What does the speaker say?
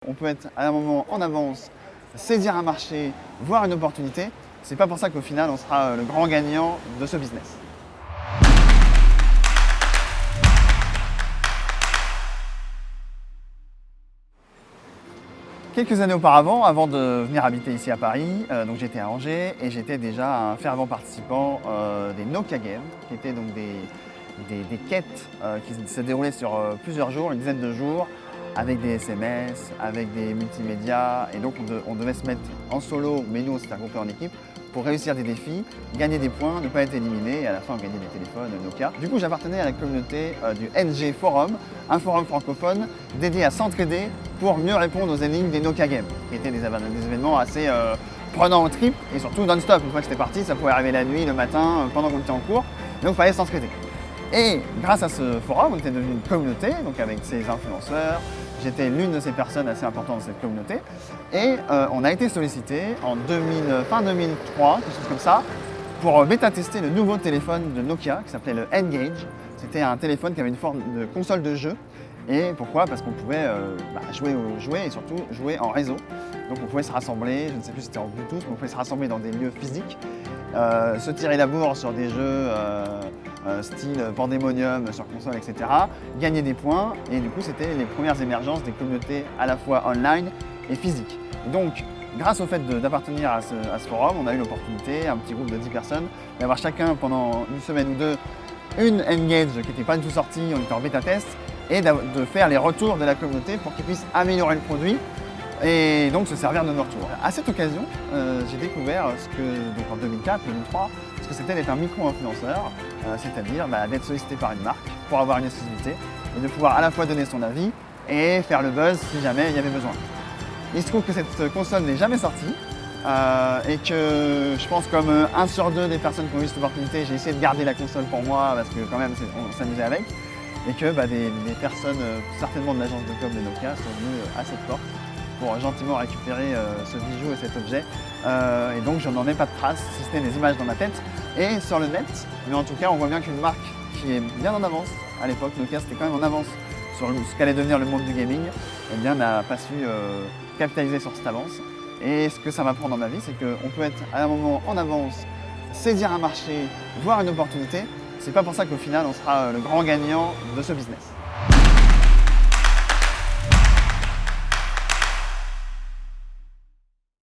On peut être à un moment en avance, saisir un marché, voir une opportunité. C'est pas pour ça qu'au final, on sera le grand gagnant de ce business. Quelques années auparavant, avant de venir habiter ici à Paris, donc j'étais à Angers et j'étais déjà un fervent participant des Nokia Games, qui étaient donc des quêtes qui se déroulaient sur plusieurs jours, une dizaine de jours, avec des SMS, avec des multimédias. Et donc on devait se mettre en solo, mais nous on s'était regroupés en équipe, pour réussir des défis, gagner des points, ne pas être éliminé et à la fin on gagnait des téléphones Nokia. Du coup j'appartenais à la communauté du NG Forum, un forum francophone dédié à s'entraider pour mieux répondre aux énigmes des Nokia Games, qui étaient des événements assez prenants au trip et surtout non-stop. Une fois que c'était parti, ça pouvait arriver la nuit, le matin, pendant qu'on était en cours, donc il fallait s'entraider. Et grâce à ce forum, on était devenu une communauté, donc avec ces influenceurs. J'étais l'une de ces personnes assez importantes de cette communauté. Et on a été sollicité en fin 2003, quelque chose comme ça, pour bêta-tester le nouveau téléphone de Nokia qui s'appelait le N-Gage. C'était un téléphone qui avait une forme de console de jeu. Et pourquoi? Parce qu'on pouvait jouer et surtout jouer en réseau. Donc on pouvait se rassembler, je ne sais plus si c'était en Bluetooth, mais on pouvait se rassembler dans des lieux physiques, se tirer la bourre sur des jeux style Pandemonium sur console, etc. Gagner des points, et du coup c'était les premières émergences des communautés à la fois online et physiques. Donc grâce au fait d'appartenir à ce forum, on a eu l'opportunité, un petit groupe de 10 personnes, d'avoir chacun pendant une semaine ou deux une N-Gage qui n'était pas du tout sortie, on était en bêta-test, et de faire les retours de la communauté pour qu'ils puissent améliorer le produit et donc se servir de nos retours. À cette occasion, j'ai découvert donc en 2004, 2003, ce que c'était d'être un micro-influenceur, c'est-à-dire d'être sollicité par une marque pour avoir une exclusivité et de pouvoir à la fois donner son avis et faire le buzz si jamais il y avait besoin. Il se trouve que cette console n'est jamais sortie et que je pense comme 1 sur 2 des personnes qui ont eu cette opportunité, j'ai essayé de garder la console pour moi parce que quand même on s'amusait avec, et que des personnes certainement de l'agence de com de Nokia sont venues à cette porte pour gentiment récupérer ce bijou et cet objet. Et donc je n'en ai pas de traces, si ce n'est des images dans ma tête et sur le net. Mais en tout cas, on voit bien qu'une marque qui est bien en avance, à l'époque Nokia c'était quand même en avance sur ce qu'allait devenir le monde du gaming, eh bien n'a pas su capitaliser sur cette avance. Et ce que ça m'apprend dans ma vie, c'est qu'on peut être à un moment en avance, saisir un marché, voir une opportunité. C'est pas pour ça qu'au final on sera le grand gagnant de ce business.